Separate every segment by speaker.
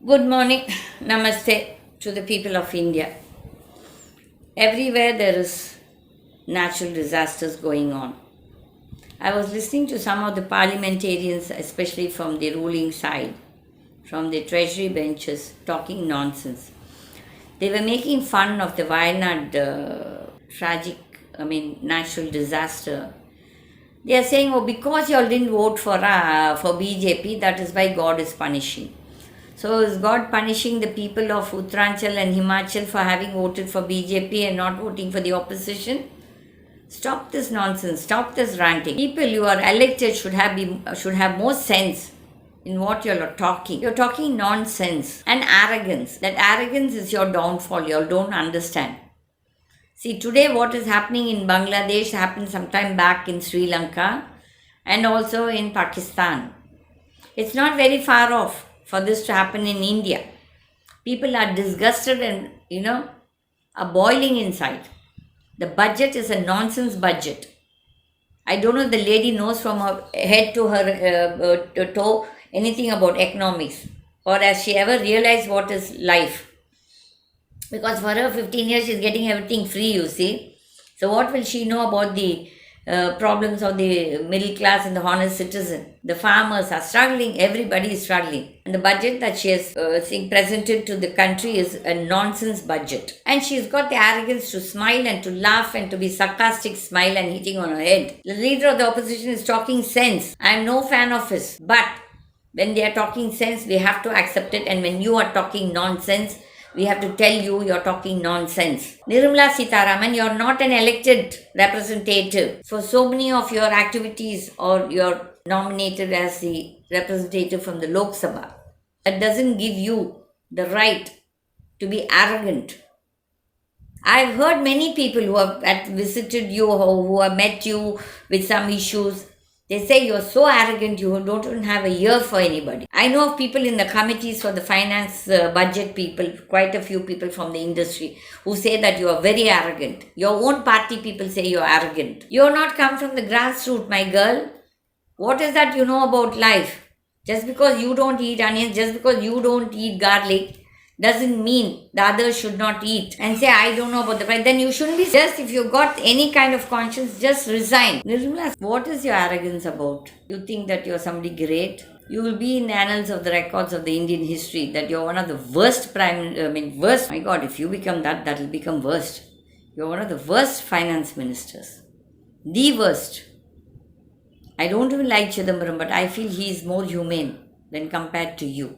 Speaker 1: Good morning, namaste to the people of India. Everywhere there is natural disasters going on. I was listening to some of the parliamentarians, especially from the ruling side, from the treasury benches, talking nonsense. They were making fun of the Wayanad tragic, natural disaster. They are saying, oh, because you all didn't vote for BJP, that is why God is punishing. So is God punishing the people of Uttaranchal and Himachal for having voted for BJP and not voting for the opposition? Stop this nonsense. Stop this ranting. People you are elected should have more sense in what you are talking. You're talking nonsense and arrogance. That arrogance is your downfall. You all don't understand. See, today what is happening in Bangladesh happened sometime back in Sri Lanka and also in Pakistan. It's not very far off for this to happen in India. People are disgusted and, are boiling inside. The budget is a nonsense budget. I don't know if the lady knows from her head to her toe anything about economics, or has she ever realized what is life. Because for her 15 years she's getting everything free, you see. So what will she know about the problems of the middle class and the honest citizen? The farmers are struggling, everybody is struggling. And the budget that she has presented to the country is a nonsense budget. And she's got the arrogance to smile and to laugh and to be sarcastic smile and hitting on her head. The leader of the opposition is talking sense. I am no fan of his. But when they are talking sense, we have to accept it. And when you are talking nonsense, we have to tell you you're talking nonsense. Nirmala Sitharaman, you're not an elected representative. For so many of your activities, or you're nominated as the representative from the Lok Sabha. That doesn't give you the right to be arrogant. I've heard many people who have visited you or who have met you with some issues. They say you're so arrogant, you don't even have a ear for anybody. I know of people in the committees for the finance budget people, quite a few people from the industry, who say that you are very arrogant. Your own party people say you're arrogant. You're not come from the grassroots, my girl. What is that you know about life? Just because you don't eat onions, just because you don't eat garlic, doesn't mean the others should not eat and say, I don't know about the price. Then you shouldn't be. Just if you got any kind of conscience, just resign. Nirmala, what is your arrogance about? You think that you're somebody great? You will be in the annals of the records of the Indian history that you're one of the worst worst. My God, if you become that will become worst. You're one of the worst finance ministers. The worst. I don't even like Chidambaram, but I feel he is more humane than compared to you.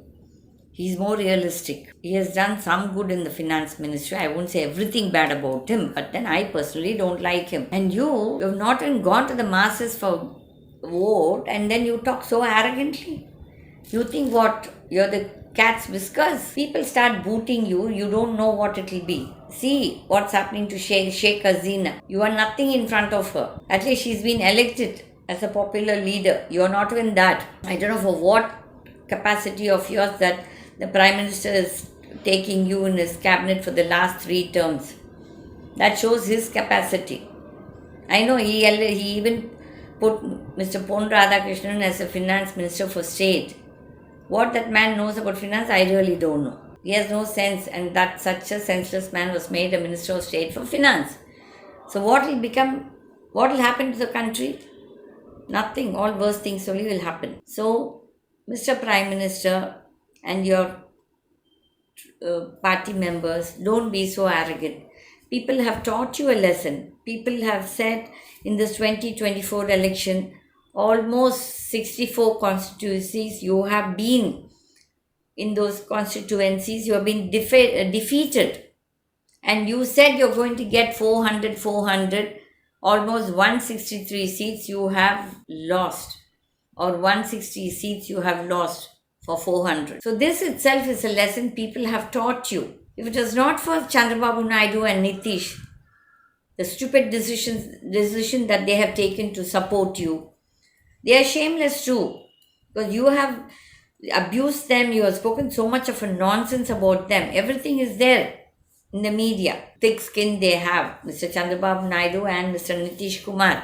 Speaker 1: He's more realistic. He has done some good in the finance ministry. I won't say everything bad about him, but then I personally don't like him. And you have not even gone to the masses for vote, and then you talk so arrogantly. You think what? You're the cat's whiskers? People start booting you, you don't know what it will be. See what's happening to Sheikh Hasina. You are nothing in front of her. At least she's been elected as a popular leader. You're not even that. I don't know for what capacity of yours that the Prime Minister is taking you in his cabinet for the last 3 terms. That shows his capacity. I know he even put Mr. Pon Radhakrishnan as a finance minister for state. What that man knows about finance, I really don't know. He has no sense, and that such a senseless man was made a minister of state for finance. So what will happen to the country? Nothing. All worse things only will happen. So, Mr. Prime Minister and your party members, don't be so arrogant. People have taught you a lesson. People have said in this 2024 election, almost 64 constituencies, you have been in those constituencies, you have been defeated. And you said you're going to get 400, almost 163 seats you have lost, or 160 seats you have lost for 400. So this itself is a lesson people have taught you. If it was not for Chandrababu Naidu and Nitish, the stupid decision that they have taken to support you, they are shameless too. Because you have abused them, you have spoken so much of a nonsense about them. Everything is there in the media. Thick skin they have, Mr. Chandrababu Naidu and Mr. Nitish Kumar,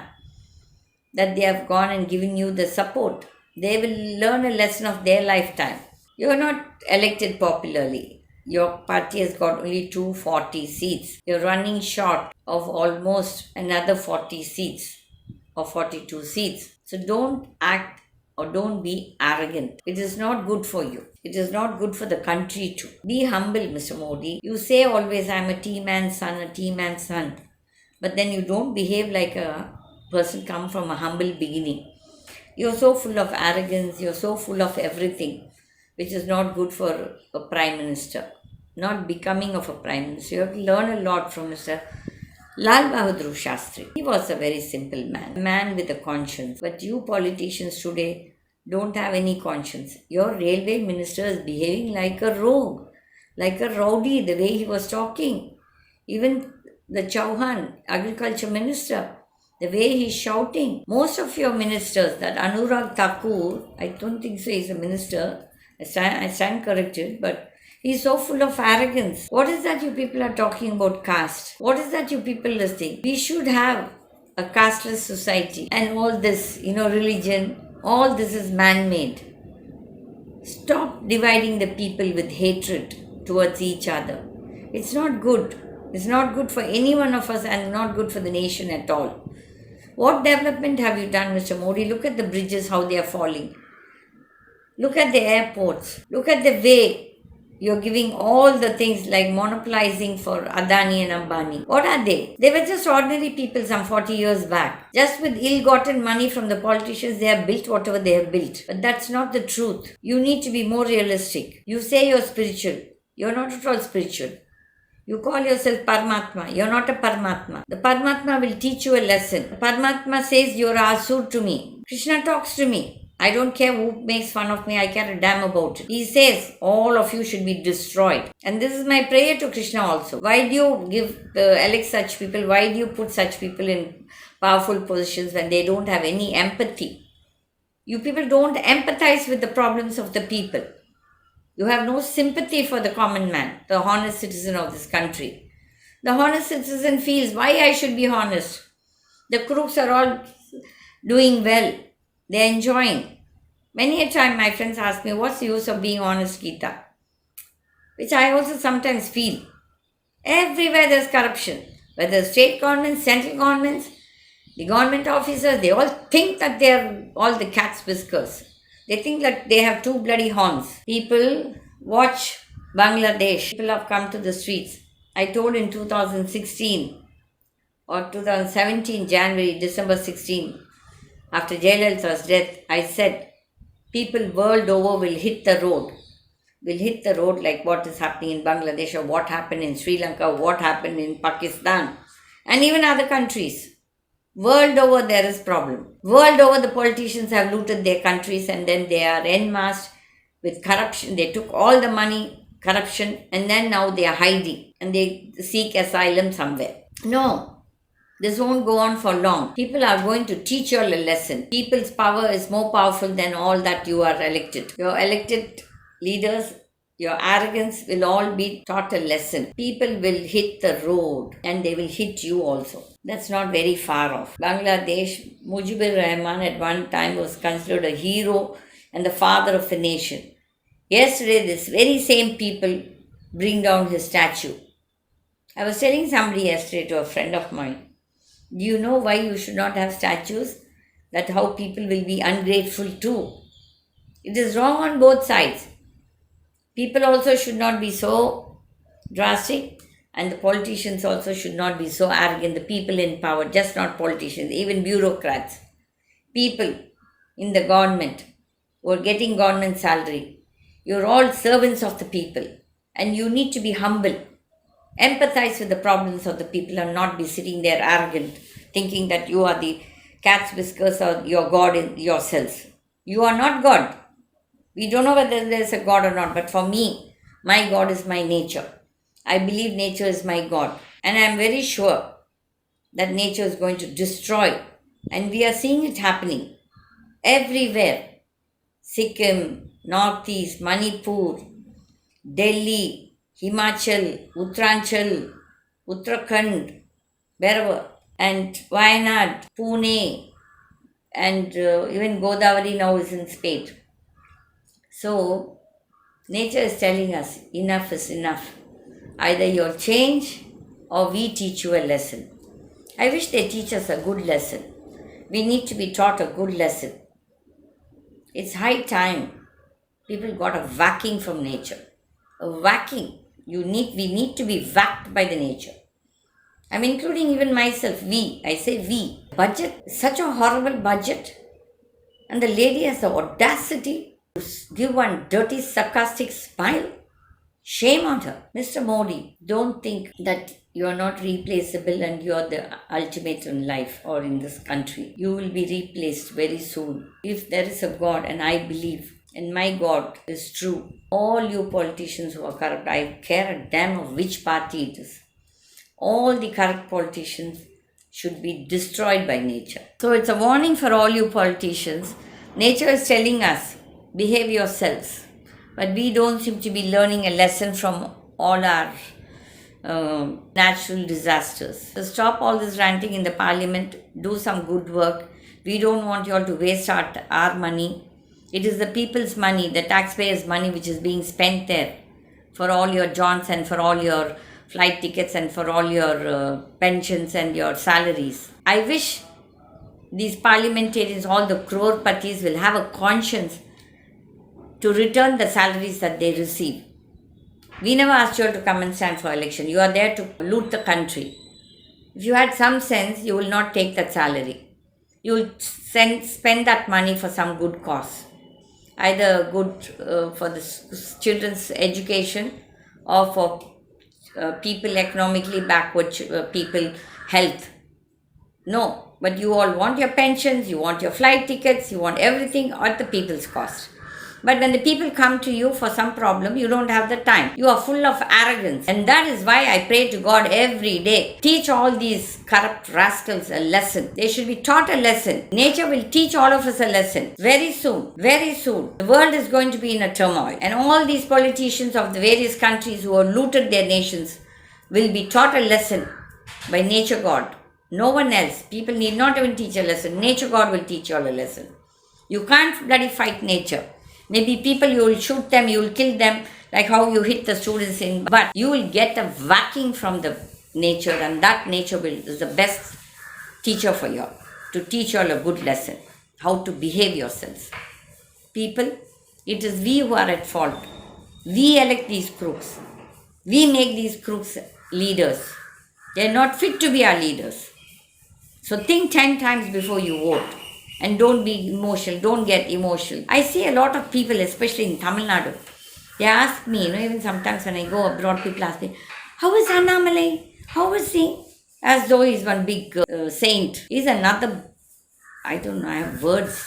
Speaker 1: that they have gone and given you the support. They will learn a lesson of their lifetime. You're not elected popularly. Your party has got only 240 seats. You're running short of almost another 40 seats or 42 seats. So don't act or don't be arrogant. It is not good for you. It is not good for the country too. Be humble, Mr. Modi. You say always, I'm a tea man's son, a tea man's son. But then you don't behave like a person come from a humble beginning. You're so full of arrogance, you're so full of everything, which is not good for a prime minister, not becoming of a prime minister. You have to learn a lot from Mr. Lal Bahadur Shastri. He was a very simple man, a man with a conscience. But you politicians today don't have any conscience. Your railway minister is behaving like a rogue, like a rowdy, the way he was talking. Even the Chauhan, agriculture minister, the way he's shouting. Most of your ministers, that Anurag Thakur, I don't think so, he's a minister. I stand corrected, but he's so full of arrogance. What is that you people are talking about caste? What is that you people listening? We should have a casteless society, and all this, religion, all this is man made. Stop dividing the people with hatred towards each other. It's not good. It's not good for any one of us and not good for the nation at all. What development have you done, Mr. Modi? Look at the bridges, how they are falling. Look at the airports. Look at the way you're giving all the things like monopolizing for Adani and Ambani. What are they? They were just ordinary people some 40 years back. Just with ill-gotten money from the politicians, they have built whatever they have built. But that's not the truth. You need to be more realistic. You say you're spiritual. You're not at all spiritual. You call yourself Paramatma. You're not a Paramatma. The Paramatma will teach you a lesson. The Paramatma says you're Asur to me. Krishna talks to me. I don't care who makes fun of me. I care a damn about it. He says all of you should be destroyed. And this is my prayer to Krishna also. Why do you elect such people? Why do you put such people in powerful positions when they don't have any empathy? You people don't empathize with the problems of the people. You have no sympathy for the common man, the honest citizen of this country. The honest citizen feels why I should be honest. The crooks are all doing well. They're enjoying. Many a time my friends ask me, what's the use of being honest, Gita? Which I also sometimes feel. Everywhere there's corruption. Whether state governments, central governments, the government officers, they all think that they're all the cat's whiskers. They think that they have two bloody horns. People watch Bangladesh. People have come to the streets. I told in 2016 or 2017, December 16, after Jayalalitha's death, I said, people world over will hit the road. Will hit the road like what is happening in Bangladesh or what happened in Sri Lanka, what happened in Pakistan, and even other countries. World over there is problem. World over the politicians have looted their countries and then they are en masse with corruption. They took all the money, corruption, and then now they are hiding and they seek asylum somewhere. No, this won't go on for long. People are going to teach you all a lesson. People's power is more powerful than all that you are elected. Your elected leaders, your arrogance will all be taught a lesson. People will hit the road and they will hit you also. That's not very far off. Bangladesh, Mujibur Rahman at one time was considered a hero and the father of the nation. Yesterday, this very same people bring down his statue. I was telling somebody yesterday to a friend of mine, do you know why you should not have statues? That how people will be ungrateful too. It is wrong on both sides. People also should not be so drastic and the politicians also should not be so arrogant. The people in power, just not politicians, even bureaucrats, people in the government who are getting government salary. You're all servants of the people and you need to be humble. Empathize with the problems of the people and not be sitting there arrogant, thinking that you are the cat's whiskers or your God in yourselves. You are not God. We don't know whether there is a God or not, but for me, my God is my nature. I believe nature is my God. And I am very sure that nature is going to destroy. And we are seeing it happening everywhere. Sikkim, Northeast, Manipur, Delhi, Himachal, Uttaranchal, Uttarakhand, wherever, and Wayanad, Pune, and even Godavari now is in spate. So, Nature is telling us enough is enough. Either you'll change or we teach you a lesson. I wish they teach us a good lesson. We need to be taught a good lesson. It's high time people got a whacking from nature. A whacking. We need to be whacked by the nature. I'm including even myself. I say we. Budget, such a horrible budget. And the lady has the audacity to give one dirty, sarcastic smile. Shame on her. Mr. Modi, don't think that you're not replaceable and you're the ultimate in life or in this country. You will be replaced very soon. If there is a God, and I believe, and my God is true, all you politicians who are corrupt, I care a damn of which party it is. All the corrupt politicians should be destroyed by nature. So it's a warning for all you politicians. Nature is telling us, behave yourselves. But we don't seem to be learning a lesson from all our natural disasters. So stop all this ranting in the parliament. Do some good work. We don't want you all to waste our money. It is the people's money, the taxpayers' money, which is being spent there for all your jaunts and for all your flight tickets and for all your pensions and your salaries. I wish these parliamentarians, all the crore-patis, will have a conscience to return the salaries that they receive. We never asked you all to come and stand for election. You are there to loot the country. If you had some sense, you will not take that salary. You will spend that money for some good cause. Either good for the children's education or for people economically backward people health. No, but you all want your pensions, you want your flight tickets, you want everything at the people's cost. But when the people come to you for some problem, you don't have the time. You are full of arrogance. And that is why I pray to God every day. Teach all these corrupt rascals a lesson. They should be taught a lesson. Nature will teach all of us a lesson. Very soon, very soon. The world is going to be in a turmoil. And all these politicians of the various countries who have looted their nations will be taught a lesson by nature God. No one else. People need not even teach a lesson. Nature God will teach you all a lesson. You can't bloody fight nature. Maybe people, you will shoot them, you will kill them, like how you hit the students in. But you will get a whacking from the nature, and that nature is the best teacher for you all, to teach you all a good lesson, how to behave yourselves. People, it is we who are at fault. We elect these crooks. We make these crooks leaders. They are not fit to be our leaders. So think 10 times before you vote. And don't be emotional, don't get emotional. I see a lot of people, especially in Tamil Nadu, they ask me, even sometimes when I go abroad, people ask me, how is Annamalai? How is he? As though he's one big saint. He's another, I don't know, I have words.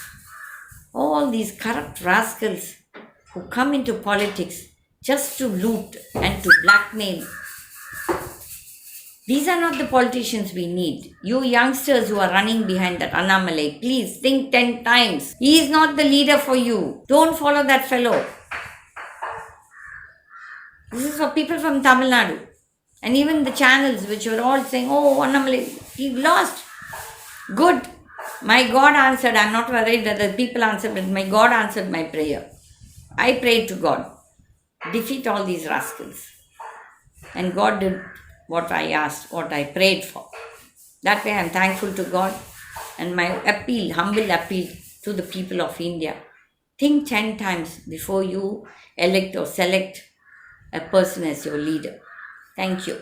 Speaker 1: All these corrupt rascals who come into politics just to loot and to blackmail. These are not the politicians we need. You youngsters who are running behind that Annamalai, please think 10 times. He is not the leader for you. Don't follow that fellow. This is for people from Tamil Nadu. And even the channels which were all saying, oh, Annamalai, he lost. Good. My God answered. I'm not worried that the people answered, but my God answered my prayer. I prayed to God. Defeat all these rascals. And God did what I asked, what I prayed for. That way I am thankful to God, and my appeal, humble appeal to the people of India. Think 10 times before you elect or select a person as your leader. Thank you.